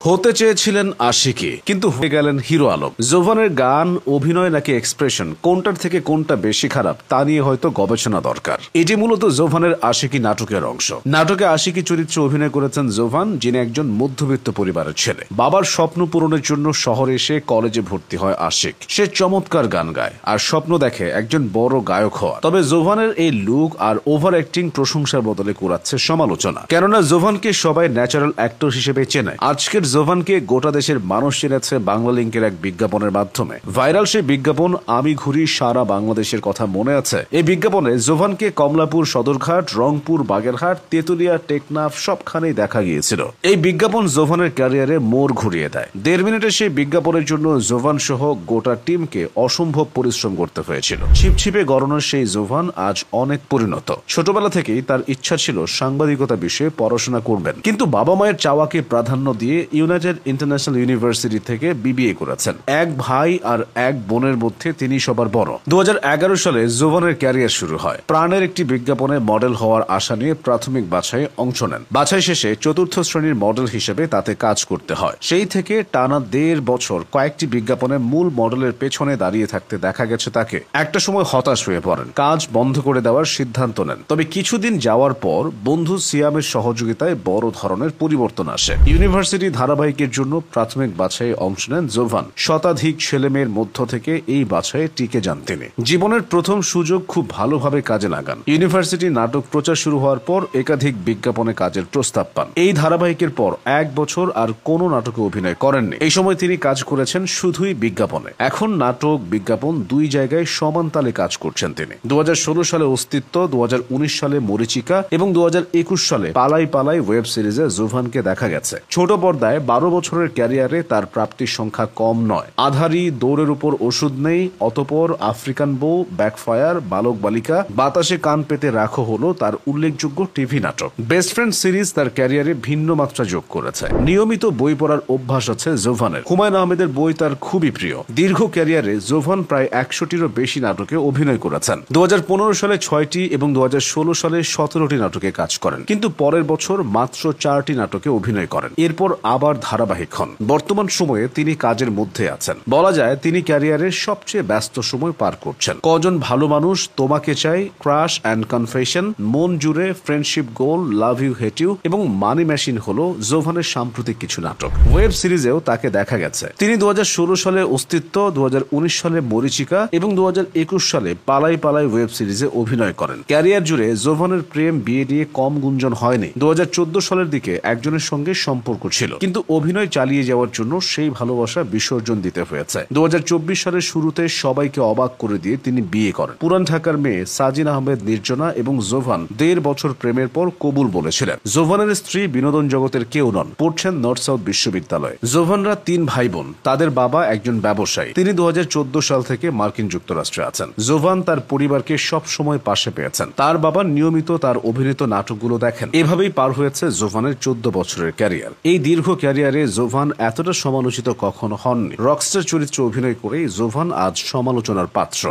হতে চেয়েছিলেন আশিকি, কিন্তু হয়ে গেলেন হিরো আলম। জোভানের গান, অভিনয় নাকি এক্সপ্রেশন, কোনটার থেকে কোনটা বেশি খারাপ তা নিয়ে হয়তো গবেষণা দরকার। এটি মূলত জোভানের আশিকি নাটকের অংশ। নাটকে আশিকি চরিত্রে অভিনয় করেছেন জোভান, যিনি একজন মধ্যবিত্ত পরিবারের ছেলে। বাবার স্বপ্ন পূরণের জন্য শহরে এসে কলেজে ভর্তি হয় আশিক। সে চমৎকার গান গায় আর স্বপ্ন দেখে একজন বড় গায়ক হওয়া। তবে জোভানের এই লুক আর ওভার অ্যাক্টিং প্রশংসার বদলে কুড়াচ্ছে সমালোচনা, কেননা জোভানকে সবাই ন্যাচারাল অ্যাক্টর হিসেবে চেনে। আজকের জোভানকে গোটা দেশের মানুষ চিনেছে বাংলালিংকের এক বিজ্ঞাপনের মাধ্যমে। ভাইরাল সেই বিজ্ঞাপন আমি ঘুরি সারা বাংলাদেশের কথা মনে আছে। এই বিজ্ঞাপনে জোভানকে কমলাপুর, সদরঘাট, রংপুর, বাগেরহাট, তেতুলিয়া, টেকনাফ সবখানেই দেখা গিয়েছিল। এই বিজ্ঞাপন জোভানের ক্যারিয়ারে মোড় ঘুরিয়ে দেয়। 1.5 মিনিটের সেই বিজ্ঞাপনের জন্য জোভান সহ গোটা টিমকে অসম্ভব পরিশ্রম করতে হয়েছিল। ছিপছিপে গড়নের সেই জোভান আজ অনেক পরিণত। ছোটবেলা থেকেই তার ইচ্ছা ছিল সাংবাদিকতা বিষয়ে পড়াশোনা করবেন, কিন্তু বাবা মায়ের চাওয়াকে প্রাধান্য দিয়ে ইউনাইটেড ইন্টারন্যাশনাল ইউনিভার্সিটি থেকে বিবিএ করেছেন। এক ভাই আর এক বোনের মধ্যে তিনি সবার বড়। 2011 সালে জোভানের ক্যারিয়ার শুরু হয়। প্রাণের একটি বিজ্ঞাপনে মডেল হওয়ার আশা নিয়ে প্রাথমিক বাছাইয়ে অংশ নেন। বাছাই শেষে 4র্থ শ্রেণীর মডেল হিসেবে তাতে কাজ করতে হয়। সেই থেকে টানা 1.5 বছর কয়েকটি বিজ্ঞাপনে মূল মডেলের পেছনে দাঁড়িয়ে থাকতে দেখা গেছে তাকে। একটা সময় হতাশ হয়ে পড়েন, কাজ বন্ধ করে দেওয়ার সিদ্ধান্ত নেন। তবে কিছুদিন যাওয়ার পর বন্ধু সিয়ামের সহযোগিতায় বড় ধরনের পরিবর্তন আসে। ইউনিভার্সিটি ধারাবাহিকের জন্য প্রাথমিক বাছাইয়ে অংশ নেন জোভান। শতাধিক ছেলেমেয়ের মধ্য থেকে এই বাছাইয়ে টিকে যান তিনি। জীবনের প্রথম সুযোগ খুব ভালোভাবে কাজে লাগান। ইউনিভার্সিটি নাটক প্রচার শুরু হওয়ার পর একাধিক বিজ্ঞাপনে কাজের প্রস্তাব পান। এই ধারাবাহিকের পর 1 বছর আর কোনো নাটকে অভিনয় করেননি। এই সময় তিনি কাজ করেছেন শুধুই বিজ্ঞাপনে। এখন নাটক, বিজ্ঞাপন দুই জায়গায় সমান তালে কাজ করছেন তিনি। 2016 সালে অস্তিত্ব, 2019 সালে মরিচিকা এবং 2021 সালে পালাই পালাই ওয়েব সিরিজে জোভানকে দেখা গেছে। ছোট পর্দায় 12 বছরের ক্যারিয়ারে তার প্রাপ্তির সংখ্যা কম নয়। আধারি, দৌড়ের উপর ওষুধ নেই, অতপর আফ্রিকান বউ, ব্যাকফায়ার, বালক বালিকা, বাতাসে কান পেতে রাখো হলো তার উল্লেখযোগ্য টিভি নাটক। বেস্ট ফ্রেন্ড সিরিজ তার ক্যারিয়ারে ভিন্ন মাত্রা যোগ করেছে। নিয়মিত বই পড়ার অভ্যাস আছে জোভানের। হুমায়ুন আহমেদের বই তার খুবই প্রিয়। দীর্ঘ ক্যারিয়ারে জোভান প্রায় 100টিরও বেশি নাটকে অভিনয় করেছেন। 2015 সালে 6টি এবং 2016 সালে 17টি নাটকে কাজ করেন, কিন্তু পরের বছর মাত্র 4টি নাটকে অভিনয় করেন। এরপর আবার ধারাবাহিক হন। বর্তমান সময়ে তিনি কাজের মধ্যে আছেন। বলা যায় তিনি ক্যারিয়ারের সবচেয়ে ব্যস্ত সময় পার করছেন। কজন ভালো মানুষ, তোমাকে চাই, ক্রাশ অ্যান্ড কনফেশন, মন জুড়ে, friendship goal, love you hate you এবং মানি মেশিন হলো জোভানের সাম্প্রতিক কিছু নাটক। ওয়েব সিরিজেও তাকে দেখা গেছে। তিনি 2016 সালে অস্তিত্ব, 2019 সালে মরিচিকা এবং 2021 সালে পালাই পালাই ওয়েব সিরিজে অভিনয় করেন। ক্যারিয়ার জুড়ে জোভানের প্রেম বিয়ে নিয়ে কম গুঞ্জন হয়নি। 2014 সালের দিকে একজনের সঙ্গে সম্পর্ক ছিল, কিন্তু অভিনয় চালিয়ে যাওয়ার জন্য সেই ভালোবাসা বিসর্জন দিতে হয়েছে। 2024 সালের শুরুতে সবাইকে অবাক করে দিয়ে তিনি বিয়ে করেন। পুরান ঢাকার মেয়ে সাজিন আহমেদ নির্জনা এবং জোভান 1.5 বছর প্রেমের পর কবুল বলেছিলেন। জোভানের স্ত্রী বিনোদন জগতের কেউ নন, পড়ছেন নর্থ সাউথ বিশ্ববিদ্যালয়ে। জোভানরা 3 ভাই বোন। তাদের বাবা একজন ব্যবসায়ী। তিনি 2014 সাল থেকে মার্কিন যুক্তরাষ্ট্রে আছেন। জোভান তার পরিবারকে সব সময় পাশে পেয়েছেন। তার বাবা নিয়মিত তার অভিনীত নাটকগুলো দেখেন। এভাবেই পার হয়েছে জোভানের 14 বছরের ক্যারিয়ার। এই দীর্ঘ ক্যারিয়ারে জোভান এতটা সমালোচিত কখনো হননি। রকস্টার চরিত্রে অভিনয় করেই জোভান আজ সমালোচনার পাত্র।